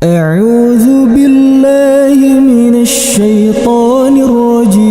A'udzu billahi minasy syaithanir rajim.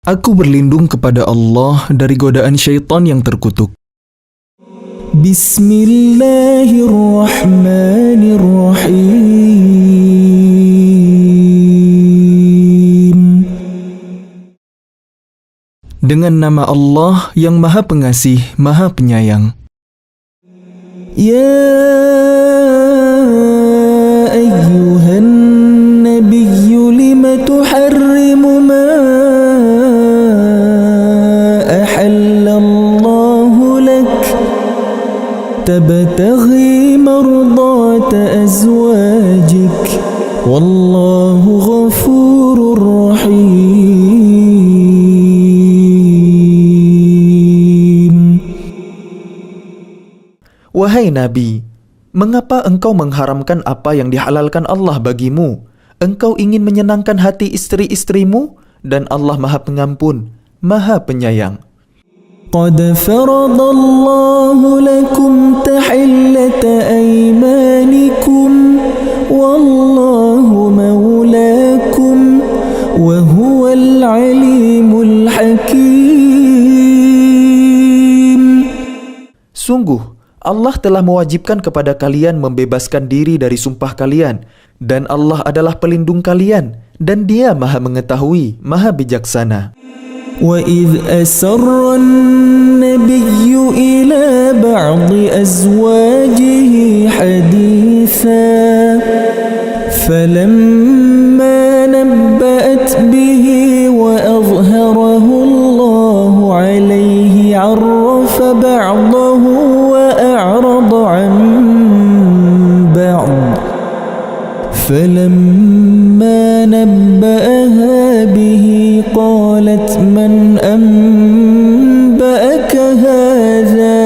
Aku berlindung kepada Allah dari godaan syaitan yang terkutuk. Bismillahirrahmanirrahim. Dengan nama Allah yang Maha Pengasih, Maha Penyayang. Ya ayyuhan nabiyyu lima tuharrimu ma ahallallahu lak tabtaghi mardata azwajik wallahu ghafurur rahim. Wahai Nabi, mengapa engkau mengharamkan apa yang dihalalkan Allah bagimu? Engkau ingin menyenangkan hati istri-istrimu, dan Allah Maha Pengampun, Maha Penyayang. Qad faradallahu lakum tahillata aymanikum wallahu maulakum wa huwal alimul hakim. Sungguh, Allah telah mewajibkan kepada kalian membebaskan diri dari sumpah kalian, dan Allah adalah pelindung kalian, dan Dia Maha Mengetahui, Maha Bijaksana. وَإِذْ أَسَرَّ النَّبِيُّ إِلَى بَعْضِ أَزْوَاجِهِ حَدِيثًا فَلَمَّا نَبَّأَتْ بِهِ وَأَظْهَرَهُ اللَّهُ عَلَيْهِ عَرَّفَ بَعْضَهُ وَأَعْرَضَ عَنْ بَعْضٍ فَلَمَّا نَبَّأَهَا بِهِ قالت من أنبأك هذا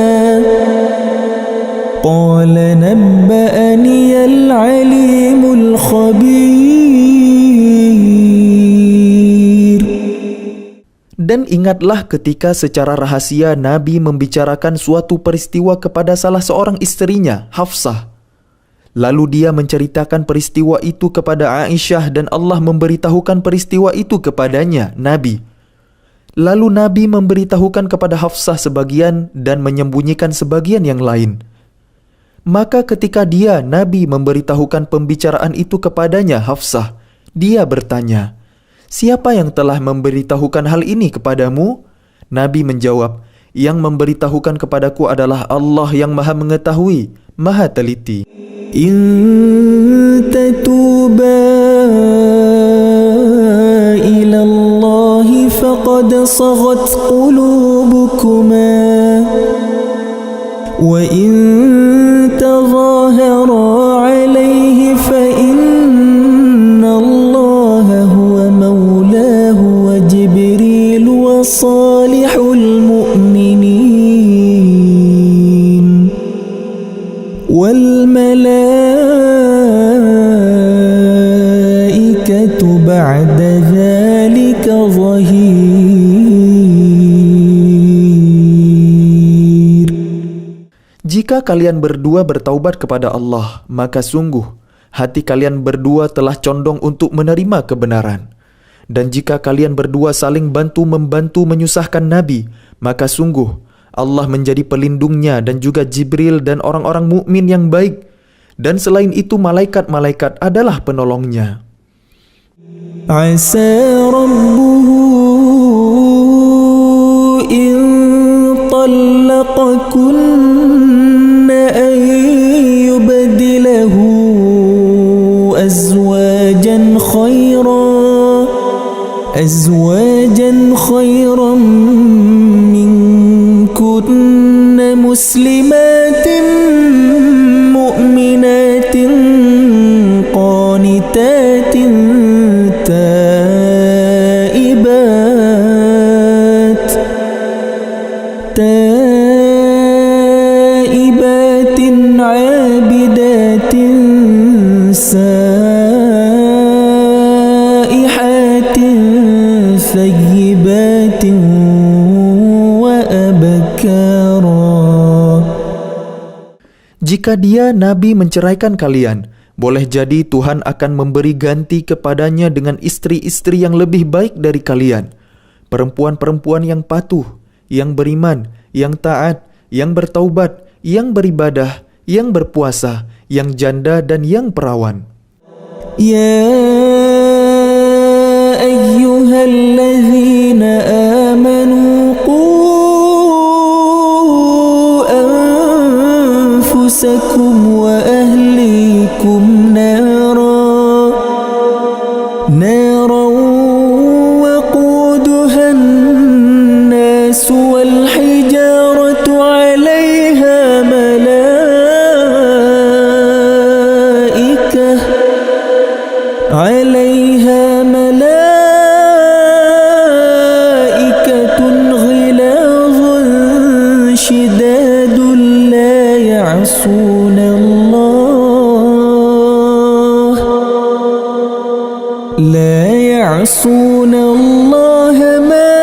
قال نبأني العليم الخبير. Dan ingatlah ketika secara rahasia Nabi membicarakan suatu peristiwa kepada salah seorang istrinya, Hafsah. Lalu dia menceritakan peristiwa itu kepada Aisyah dan Allah memberitahukan peristiwa itu kepadanya, Nabi. Lalu Nabi memberitahukan kepada Hafsah sebagian dan menyembunyikan sebagian yang lain. Maka ketika dia, Nabi, memberitahukan pembicaraan itu kepadanya, Hafsah, dia bertanya, "Siapa yang telah memberitahukan hal ini kepadamu?" Nabi menjawab, "Yang memberitahukan kepadaku adalah Allah yang Maha Mengetahui, Maha Teliti." إن تتوبا إلى الله فقد صغت قلوبكما وإن تظاهرا عليه فإن الله هو مولاه وجبريل وصالح المؤمنين والملائكة بعد ذلك ظهير. Jika kalian berdua bertaubat kepada Allah, maka sungguh hati kalian berdua telah condong untuk menerima kebenaran. Dan jika kalian berdua saling bantu-membantu menyusahkan Nabi, maka sungguh Allah menjadi pelindungnya dan juga Jibril dan orang-orang mukmin yang baik. Dan selain itu malaikat-malaikat adalah penolongnya. Asa rabbuhu in طلقكن an yubdilahu azwajan khairan minkunna muslimatin mu'minatin qanitatin taibatin abidatin saihatin thayyibatin wa abkara. Jika dia Nabi menceraikan kalian, boleh jadi Tuhan akan memberi ganti kepadanya dengan istri-istri yang lebih baik dari kalian. Perempuan-perempuan yang patuh, yang beriman, yang taat, yang bertaubat, yang beribadah, yang berpuasa, yang janda dan yang perawan. يا أيها الذين آمنوا قوا أنفسكم وأهليكم نارا وقودها الناس والحجارة عليها ملائكة غلاظ شداد لا يعصون الله ما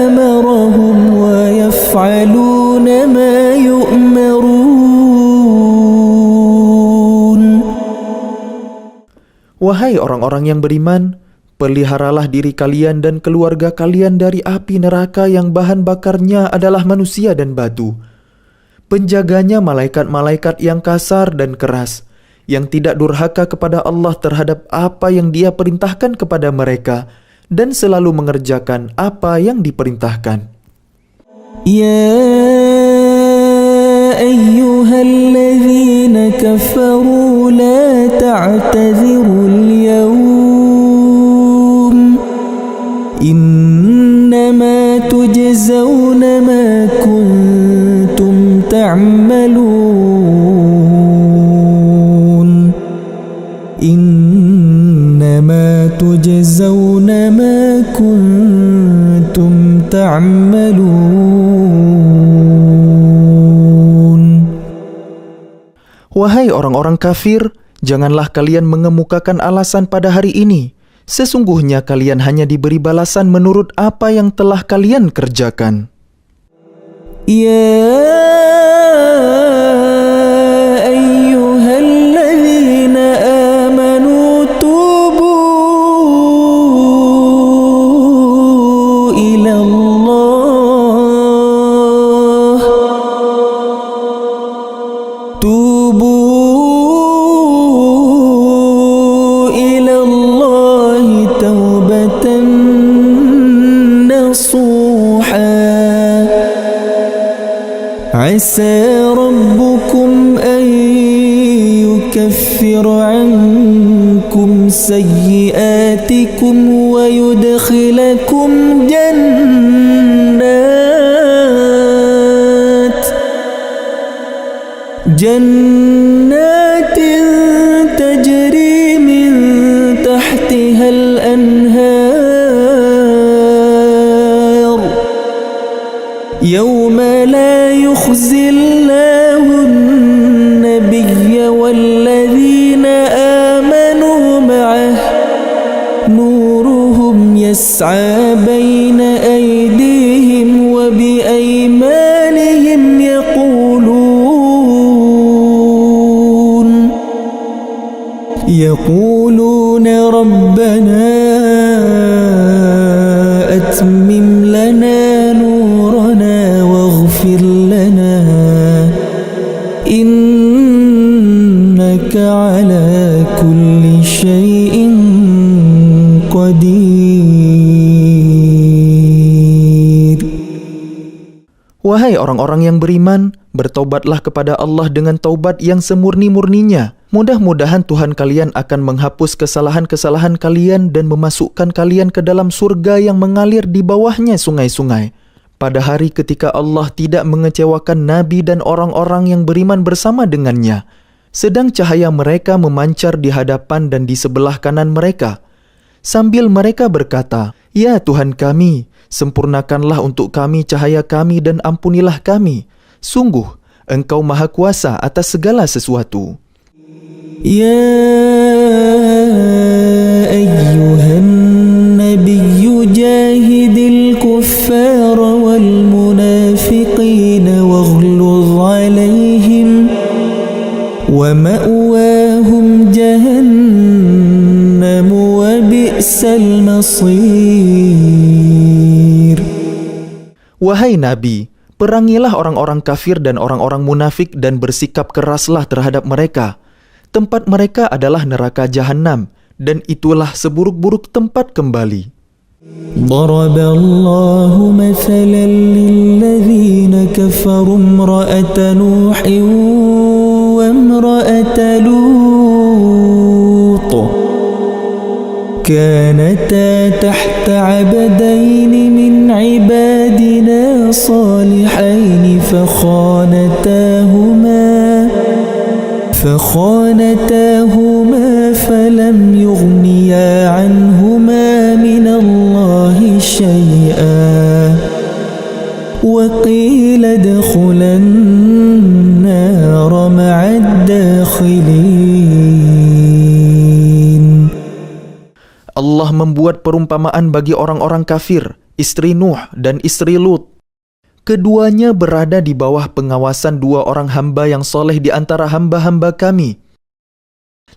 أمرهم ويفعلون ما يؤمرون. Wahai orang-orang yang beriman, peliharalah diri kalian dan keluarga kalian dari api neraka yang bahan bakarnya adalah manusia dan batu. Penjaganya malaikat-malaikat yang kasar dan keras, yang tidak durhaka kepada Allah terhadap apa yang Dia perintahkan kepada mereka dan selalu mengerjakan apa yang diperintahkan. Ya ayyuhalladzina kafaru la ta'tazirul yawm innama tujzawna ma kuntum ta'malun innama tujzawna ma kuntum ta'malun. Wahai orang-orang kafir, janganlah kalian mengemukakan alasan pada hari ini. Sesungguhnya kalian hanya diberi balasan menurut apa yang telah kalian kerjakan. Ya ayyuhalladzina amanu tubu ila Allah taubatan nasuha عسى ربكم أن يكفر عنكم سيئاتكم ويدخلكم جنات تجري من تحتها الأنهار يوم لا يخزي الله النبي والذين آمنوا معه نورهم يسعى بين أيديهم وبأيمانهم يقولون ربنا أتمم لنا نورنا واغفر لنا إنك على كل شيء قدير. Wahai orang-orang yang beriman, bertaubatlah kepada Allah dengan taubat yang semurni-murninya. Mudah-mudahan Tuhan kalian akan menghapus kesalahan-kesalahan kalian dan memasukkan kalian ke dalam surga yang mengalir di bawahnya sungai-sungai. Pada hari ketika Allah tidak mengecewakan Nabi dan orang-orang yang beriman bersama dengannya, sedang cahaya mereka memancar di hadapan dan di sebelah kanan mereka. Sambil mereka berkata, "Ya Tuhan kami, sempurnakanlah untuk kami cahaya kami dan ampunilah kami. Sungguh, Engkau Maha Kuasa atas segala sesuatu." يا أيها النبي جاهد الكفار والمنافقين واغلظ ومأواهم جهنم وبئس المصير. Wahai Nabi, perangilah orang-orang kafir dan orang-orang munafik dan bersikap keraslah terhadap mereka. Tempat mereka adalah neraka Jahannam, dan itulah seburuk-buruk tempat kembali. ضرب الله مثلا للذين كفروا امرأة نوح وامرأة لوط كانتا تحت عبدين من عبادنا صالحين فخانتاهما فلم يغنيا عنهما من الله شيئا وقيل ادخلا النار مع الداخلين. Allah membuat perumpamaan bagi orang-orang kafir, istri Nuh dan istri Lut. Keduanya berada di bawah pengawasan dua orang hamba yang soleh di antara hamba-hamba kami.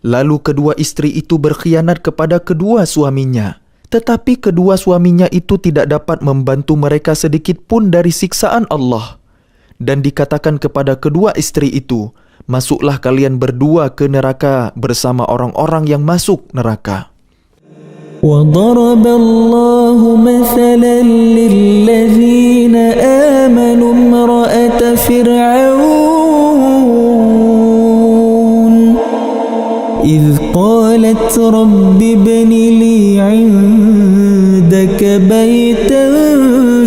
Lalu kedua istri itu berkhianat kepada kedua suaminya. Tetapi kedua suaminya itu tidak dapat membantu mereka sedikit pun dari siksaan Allah. Dan dikatakan kepada kedua istri itu, masuklah kalian berdua ke neraka bersama orang-orang yang masuk neraka. وضرب الله مثلا للذين آمنوا امرأة فرعون إذ قالت رب ابن لي عندك بيتا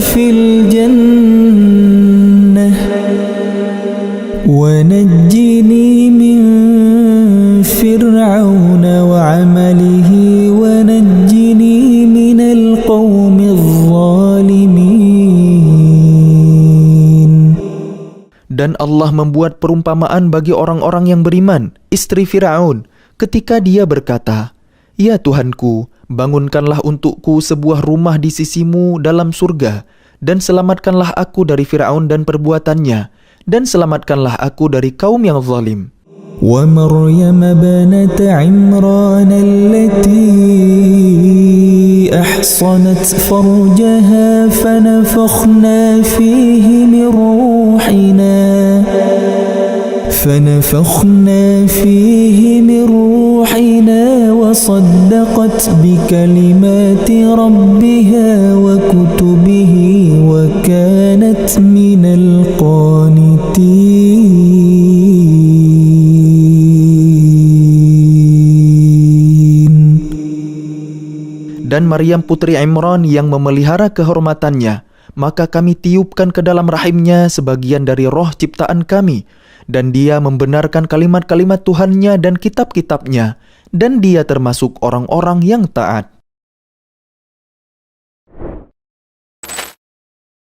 في الجنة ونجني من فرعون وعمله ونجني من القوم الظالمين. Dan Allah membuat perumpamaan bagi orang-orang yang beriman, istri Fir'aun, ketika dia berkata, "Ya Tuhanku, bangunkanlah untukku sebuah rumah di sisimu dalam surga, dan selamatkanlah aku dari Fir'aun dan perbuatannya, dan selamatkanlah aku dari kaum yang zalim." ومريم ابنة عمران التي أحصنت فرجها فنفخنا فيه من روحنا وصدقت بكلمات ربها وكتبه وكانت من القانتين. Dan Maryam putri Imran yang memelihara kehormatannya, maka kami tiupkan ke dalam rahimnya sebagian dari roh ciptaan kami, dan dia membenarkan kalimat-kalimat Tuhannya dan kitab-kitabnya, dan dia termasuk orang-orang yang taat.